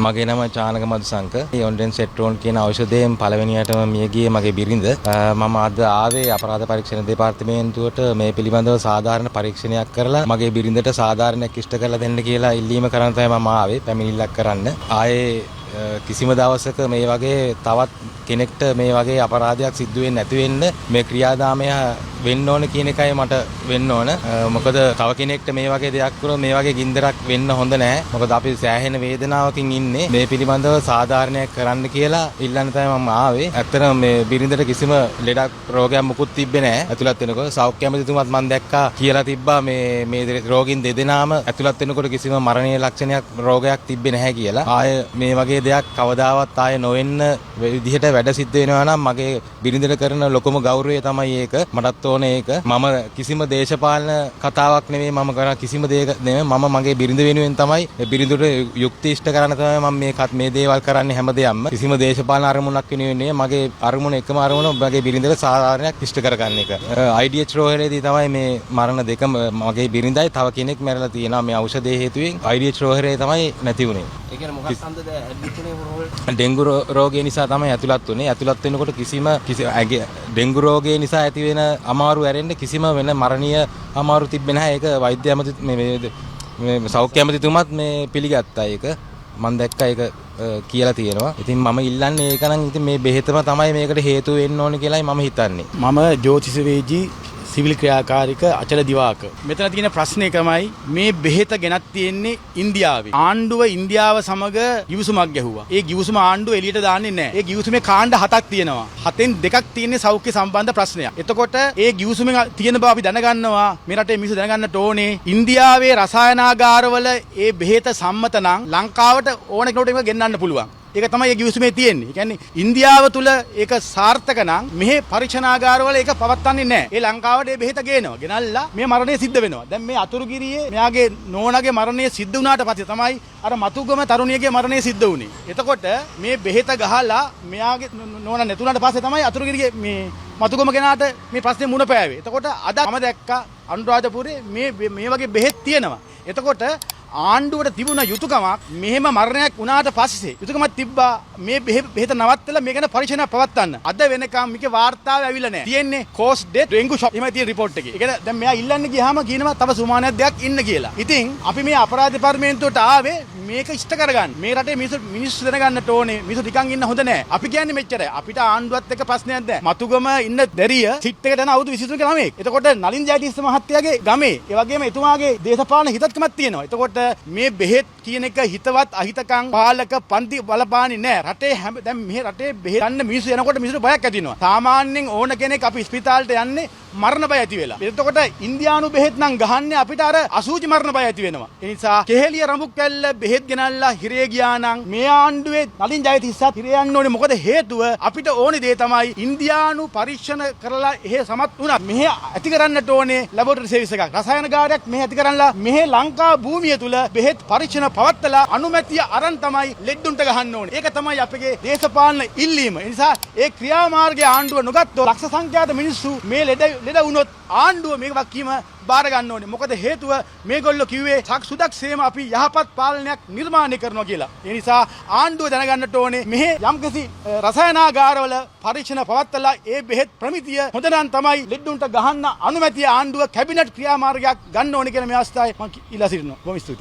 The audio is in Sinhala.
මගේ නම චානක මදුසංක. ඔන්ඩෙන් සෙට්‍රෝන් කියන ඖෂධයෙන් පළවෙනියටම මිය ගියේ මගේ බිරිඳ. මම අද ආවේ අපරාධ පරීක්ෂණ දෙපාර්තමේන්තුවට මේ පිළිබඳව සාධාරණ පරීක්ෂණයක් කරලා මගේ බිරිඳට සාධාරණයක් ඉෂ්ට කරලා දෙන්න කියලා ඉල්ලීම කරන් තමයි මම ආවේ පැමිණිල්ලක් කරන්න. ආයේ කිසිම දවසක මේ වගේ තවත් කෙනෙක්ට මේ වගේ අපරාධයක් සිද්ධ වෙන්නේ නැති වෙන්න මේ ක්‍රියාදාමය වෙන්න ඕන කියන එකයි මට වෙන්න ඕන. මොකද තව කෙනෙක්ට මේ වගේ දෙයක් කරොත් මේ වගේ ගින්දරක් වෙන්න හොඳ නැහැ. මොකද අපි සෑහෙන වේදනාවකින් ඉන්නේ. මේ පිළිබඳව සාධාරණයක් කරන්න කියලා ඉල්ලන්න තමයි මම ආවේ. ඇත්තටම මේ බිරිඳට කිසිම ලෙඩක් රෝගයක් මුකුත් තිබ්බේ නැහැ. ඇතුළත් වෙනකොට සෞඛ්‍ය ඇමතිතුමත් මම දැක්කා කියලා තිබ්බා මේ රෝගීන් දෙදෙනාම ඇතුළත් වෙනකොට කිසිම මරණීය ලක්ෂණයක් රෝගයක් තිබ්බේ නැහැ කියලා. ආය මේ වගේ දෙයක් කවදාවත් ආය නොවෙන්න විදිහට වැඩ සිද්ධ වෙනවා නම් මගේ බිරිඳට කරන ලොකුම ගෞරවය තමයි ඒක. මටත් ඕනේ ඒක. මම කිසිම දේශපාලන කතාවක් නෙමෙයි මම කරන කිසිම දෙයක් නෙමෙයි. මම මගේ බිරිඳ වෙනුවෙන් තමයි බිරිඳට යුක්ති ඉෂ්ට කරන්න තමයි මම මේ දේවල් කරන්නේ හැමදේම. කිසිම දේශපාලන අරමුණක් වෙනුවෙන් නෙමෙයි. මගේ අරමුණ එකම අරමුණ මගේ බිරිඳට සාධාරණයක් ඉෂ්ට කරගන්න එක. IDH රෝහලේදී තමයි මේ මරණ දෙකම මගේ බිරිඳයි තව කෙනෙක් මැරලා තියෙනවා මේ ඖෂධයේ හේතුවෙන්. IDH රෝහලේ තමයි නැති වුනේ. ඒ කියන්නේ මොකක්ද ඇඩ්මිට් වුනේ? ඩෙන්ගු රෝගය නිසා තමයි ඇතුළත් වුනේ. ඇතුළත් වෙනකොට කිසිම ඩෙන්ගු රෝගය නිසා ඇති වෙන අමාරු ඇරෙන්න කිසිම වෙන මරණීය අමාරු තිබ්බේ නැහැ. ඒක වෛද්‍ය ඇමති මේ සෞඛ්‍ය ඇමතිතුමත් මේ පිළිගත්තා ඒක. මම දැක්කා ඒක කියලා තියෙනවා. ඉතින් මම ඉල්ලන්නේ ඒක නම් ඉතින් මේ බෙහෙතම තමයි මේකට හේතුව වෙන්න ඕනේ කියලායි මම හිතන්නේ. මම ජෝතිෂවේදී සිවිල් ක්‍රියාකාරික අචල දිවාක. මෙතන තියෙන ප්‍රශ්නේ එකමයි මේ බෙහෙත ගෙනත් තියෙන්නේ ඉන්දියාවේ. ආණ්ඩුව ඉන්දියාව සමග ගිවිසුමක් ගැහුවා. ඒ ගිවිසුම ආණ්ඩුව එළියට දාන්නේ නැහැ. ඒ ගිවිසුමේ කාණ්ඩ 7ක් තියෙනවා. 7න් 2ක් තියෙන්නේ සෞඛ්‍ය සම්බන්ධ ප්‍රශ්නයක්. එතකොට ඒ ගිවිසුමෙන් තියෙන බව අපි දැනගන්නවා. මේ රටේ මිනිස්සු දැනගන්නට ඕනේ. ඉන්දියාවේ රසායනාගාරවල ඒ බෙහෙත සම්මත නම් ලංකාවට ඕන කෙනෙකුට ඒක ගෙන්නන්න පුළුවන්. ඒක තමයි ඒ ගිවිසුමේ තියෙන්නේ. ඒ කියන්නේ ඉන්දියාව තුල ඒක සාර්ථක නම් මෙහි පරීක්ෂණාගාරවල ඒක පවත්වන්නේ නැහැ. ඒ ලංකාවට මේ බෙහෙත ගේනවා. ගෙනල්ලා මේ මරණය සිද්ධ වෙනවා. දැන් මේ අතුරුගිරියේ මෙයාගේ නෝනාගේ මරණය සිද්ධ වුණාට පස්සේ තමයි අර මතුගම තරුණියගේ මරණය සිද්ධ වුණේ. එතකොට මේ බෙහෙත ගහලා මෙයාගේ නෝනා නැතුණාට පස්සේ තමයි අතුරුගිරියේ මේ මතුගම කෙනාට මේ ප්‍රශ්නේ මුණ පෑවේ. එතකොට අද මම දැක්කා අනුරාධපුරේ මේ වගේ බෙහෙත් තියෙනවා. එතකොට ආණ්ඩුවට තිබුණ යුතුයකමක් මෙහෙම මරණයක් වුණාට පස්සේ යුතුයකමක් තිබ්බා මේ බෙහෙත නවත්තලා මේ ගැන පරීක්ෂණ පවත්වන්න. අද වෙනකම් මේකේ වාර්තාව ඇවිල්ලා නැහැ. තියෙන්නේ කෝස් ඩෙත් ඩෙන්ගු ෂොප්. එහෙමයි තියෙන රිපෝට් එකේ. ඒ කියන්නේ දැන් මෙයා ඉල්ලන්න ගියාම කියනවා තව සුමානයක් දෙයක් ඉන්න කියලා. ඉතින් අපි මේ අපරාධ දෙපාර්තමේන්තුවට ආවේ මේක ඉෂ්ට කරගන්න. මේ රටේ මිනිස්සු දැනගන්නට ඕනේ. මිනිස්සු නිකන් ඉන්න හොඳ නැහැ. අපි කියන්නේ මෙච්චරයි. අපිට ආණ්ඩුවත් එක්ක ප්‍රශ්නයක් නැහැ. මතුගම ඉන්න දැරිය සිට් එකට යන අවුරුදු 23 ක ළමයෙක්. එතකොට නලින් ජයතිස්ස මහත්තයාගේ ගමේ ඒ වගේම එතුමාගේ දේශපාලන හිතත්කමක් තියෙනවා. එතකොට මේ බෙහෙත් කියන එක හිතවත් අහිතකම් පාලක පන්ති බලපාන්නේ නැහැ. රටේ දැන් මේ රටේ බෙහෙත් ගන්න මිනිස්සු එනකොට මිනිස්සුන්ට බයක් ඇති වෙනවා. සාමාන්‍යයෙන් ඕන කෙනෙක් අපි ස්පිතාලට යන්නේ මරණ බය ඇති වෙලා. එතකොට ඉන්දියානු බෙහෙත් නම් ගහන්නේ අපිට අර අසූචි මරණ බය ඇති වෙනවා. ඒ නිසා කෙහෙලිය රඹුක් කැල්ල බෙහෙත් ගෙනල්ලා හිරේ ගියා නම් මේ ආණ්ඩුවේ නලින් ජයතිස්සත් හිරේ යන්න ඕනේ. මොකද හේතුව අපිට ඕනේ දේ තමයි ඉන්දියානු පරීක්ෂණ කරලා එහෙ සමත් වුණා. මෙහෙ ඇති කරන්නට ඕනේ ලැබොරටරි සර්විස් එකක්. රසායනගාරයක් මෙහෙ ඇති කරලා මෙහෙ ලංකා භූමිය තුල බෙහෙත් පරීක්ෂණ පවත්තලා අනුමැතිය අරන් තමයි ලෙඩ්ඩුන්ට ගහන්න ඕනේ. ඒක තමයි අපගේ දේශපාලන ඉල්ලීම. ඒ නිසා ඒ ක්‍රියාමාර්ගයේ ආණ්ඩුව නොගත්තොත් ලක්ෂ සංඛ්‍යාත මිනිස්සු මේ ලෙඩ වුණොත් ආණ්ඩුව මේක වක්කීම බාර ගන්න ඕනේ. මොකද හේතුව මේගොල්ලෝ කිව්වේ සුදක්සේම අපි යහපත් පාලනයක් නිර්මාණය කරනවා කියලා. ඒ නිසා ආණ්ඩුව දැනගන්නට ඕනේ මෙහි යම්කිසි රසායනාගාරවල පරීක්ෂණ පවත්තලා ඒ බෙහෙත් ප්‍රමිතිය හොඳ නම් තමයි ලෙඩ්ඩුන්ට ගහන්න අනුමැතිය ආණ්ඩුව කැබිනට් ක්‍රියාමාර්ගයක් ගන්න ඕනේ කියලා මේ අවස්ථාවේ මම ඉල්ලා සිටිනවා. බොහොම ස්තුතියි.